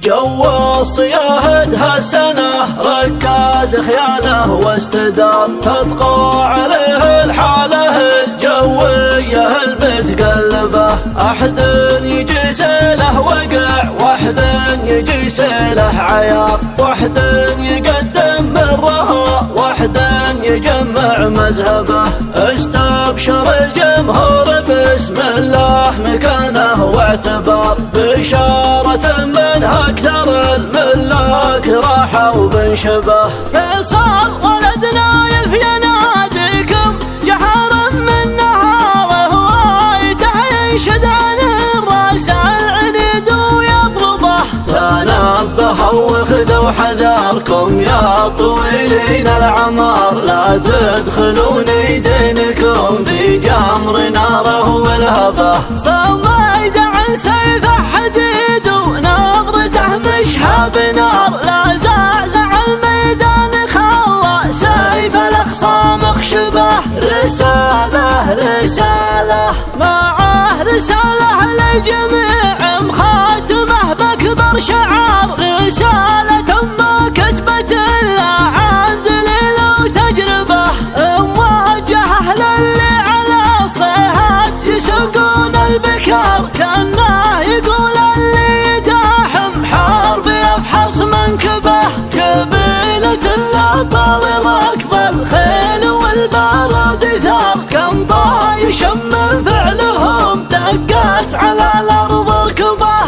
جو الصياهد هالسنة ركاز خياله واستدار، تطغى عليه الحالة الجوية المتقلبة. أحد يجي سيله وقع، واحد يجي سيله عيار، واحد يقدم من رها، واحد يجمع مذهبه. استبشر الجمهور بسم الله مكانه واعتبار، بشارة منها اكثر الملاك راحوا بنشبه. فيصل ولدنا يف يناديكم جهرا من نهاره، ويتنشد عن الراس العنيد ويطلبه. تنبهوا وخذوا حذركم يا طويلين العمر، لا تدخلون يدينكم في جمر ناره والهبه. صميد عن سيفه حديد ونظرته مشهى بنار، لا زعزع الميدان خلى سيف الأخصام خشبه. رسالة رسالة معه رسالة للجميع مخاتمه بأكبر شعار، رسالة ما كتبت إلا عن دليل وتجربة، موجهة للي على صيحات يسوقون البكار. كأنه يقول اللي يداحم حرب يفحص منكبه، قبيلة الأبطال ركض الخيل والبارود ثار، كم طايش من فعلهم دقت على الأرض ركبه.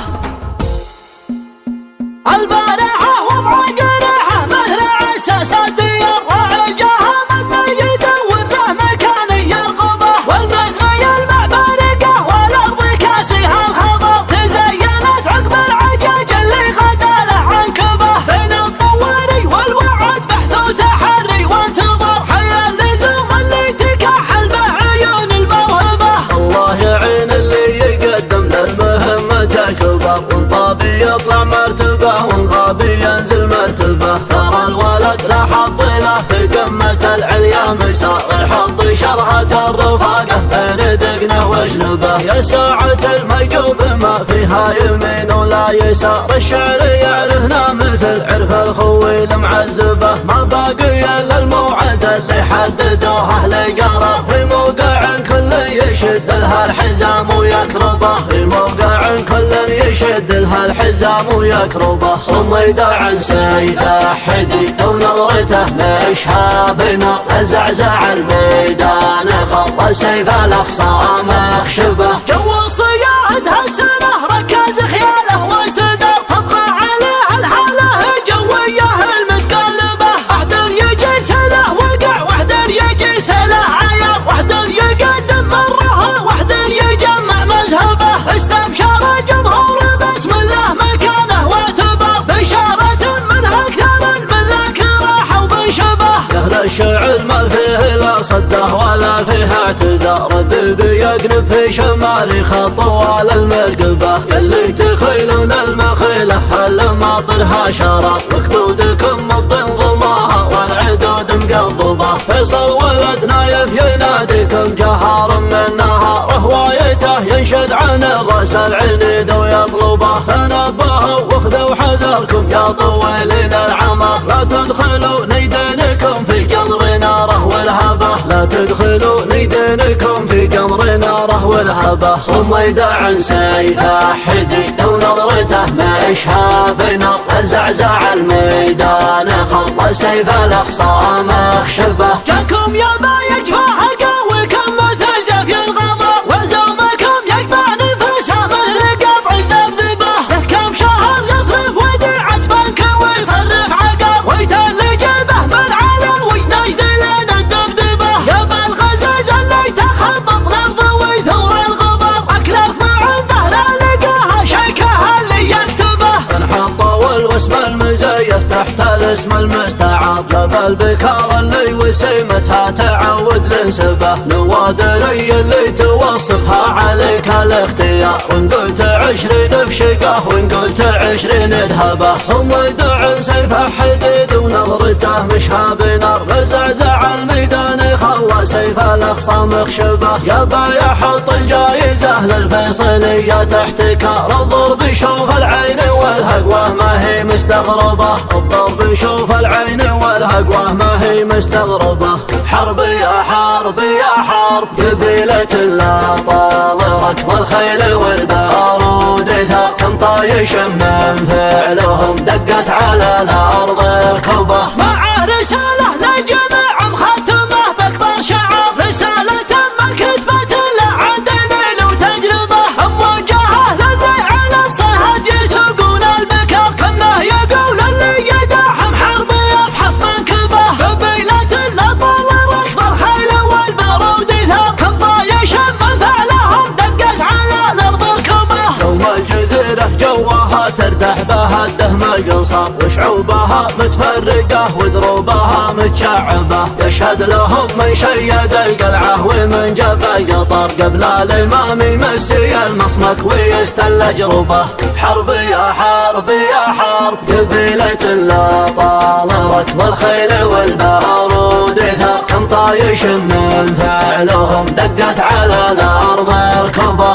البارحة وضع قريحة مثل عساس الديار، وعجاها من يدور له مكان يرغبه، والمزغي المعبرقة والأرض كاسيها الخبر، تزينت عقب العجاج اللي غدا له عنكبه. بين الطواري والوعد بحث وتحري وانتظار، حيا اللزوم اللي تكحل به عيون الموهبة. الله يعين اللي يقدم للمهمة الكبر، وانطابي يطلع مرتبة وانغابي ينزل مرتبة. ترى الولد لا حط له في قمة العليا مسار، يحط شرهة الرفاقة بين دقنه وشنبه. يا ساعة الميجوب ما فيها يمين ولا يسار، الشعر يعرفنا مثل عرف الخوي المعزبة. ما باقي الا الموعد اللي حددوه اهل قرار، في موقع كل يشد لها الحزام ويكربه، في موقع كل يشد لها الحزام ويكربه. صميد عن سيفه حديد ونظرته مشهى بنار، زعزع الميدان خط سيف الأخصام خشبه. جو الصياد هالسنة ركز خياله واستدار، تطغى عليه الحالة الجوية المتقلبة. واحد يجي سله وقع، واحد يجي سله عيار، واحد يقدم مرة، واحد يجمع مذهبه. استبشر الجمهور بسم الله مكانه واعتبار، بشارة منها اكثر الملاك راحوا بنشبه. اهل الشعر ما فيه لا صده ولا فيه اعتذار، بيبي يقلب في شمالي خطوة للمرقبة. يلي تخيلون المخيلة الماطرها شرار، وكبودكم بتنظمها والعدود مقضبة. فيصل ولد نايف يناديكم جهار من نهاره، هوايته ينشد عن الراس العنيد ويطلبه. تنبهوا وخذوا حذركم يا طويلين العمر، لا تدخلوا نيدينكم في جمر ناره والهبه، لا تدخلوا نيدينكم في جمر ناره والهبه. صميد عن سيفه حديد ونظرته مشهى بنار، زعزع الميدان خط سيف الأخصام خشبه. جاكم يا ما يجفاها قويكم مثل جفي الغضب، وعزومكم يقطع نفسها مثل قطع الذبذبه. له كم شهر يصرف وديعة بنك ويصرف عقار، ويتلي جيبه من علوي نجد لنا الدبدبه. يا بالغزاز اللي تخبط الارض ويثور الغبار، اكلف ما عنده لا لقاها شيكها اللي يكتبه. انحط والوسم المزيف تحت الاسم المستعار، جاب البكار اللي وسيمتها تعود لنسبه. نوادري اللي توصفها عليك الاختيار، وان قلت 20 بشقه وان قلت 20 ذهبه. صميد عن سيفه حديد ونظرته مشهى بنار، زعزع الميدان خلى سيف الأخصام خشبه. يبا يحط الجايزة للفيصلية تحتكار، الضرب يشوف العين والهقوه ما مستغربة، الضرب يشوف العين والهقوة ما هي مستغربة. حرب يا حرب يا حرب قبيلة الأطال، ركض الخيل والبارود ثار، كم طايش من فعلهم دقت على الأرض ركوبة. مع رسالة للجميع مختمة بأكبر شعار، رسالة ما كتبت إلا عن دليل وتجربة، موجهة للي على الصهد يسوقون البكر، كأنه يقول اللي يداهم حرب يبحث منكبه. قبيلة الأطال ركض الخيل والبارود ثار، كم طايش من فعلهم دقت على الأرض ركوبة. يوم الجزيرة جوها تردح بها الدهم القنصر، وشعوبها متفرقة ودروبها متشعبة، يشهد لهم من شيد القلعة ومن جاب القطر، قبل الإمام يمسي المصمك ويستل أجربة. حرب يا حرب يا حرب قبيلة الأطال، ركض الخيل والبارود ثار، كم طايش من فعلهم دقت على الأرض ركوبة.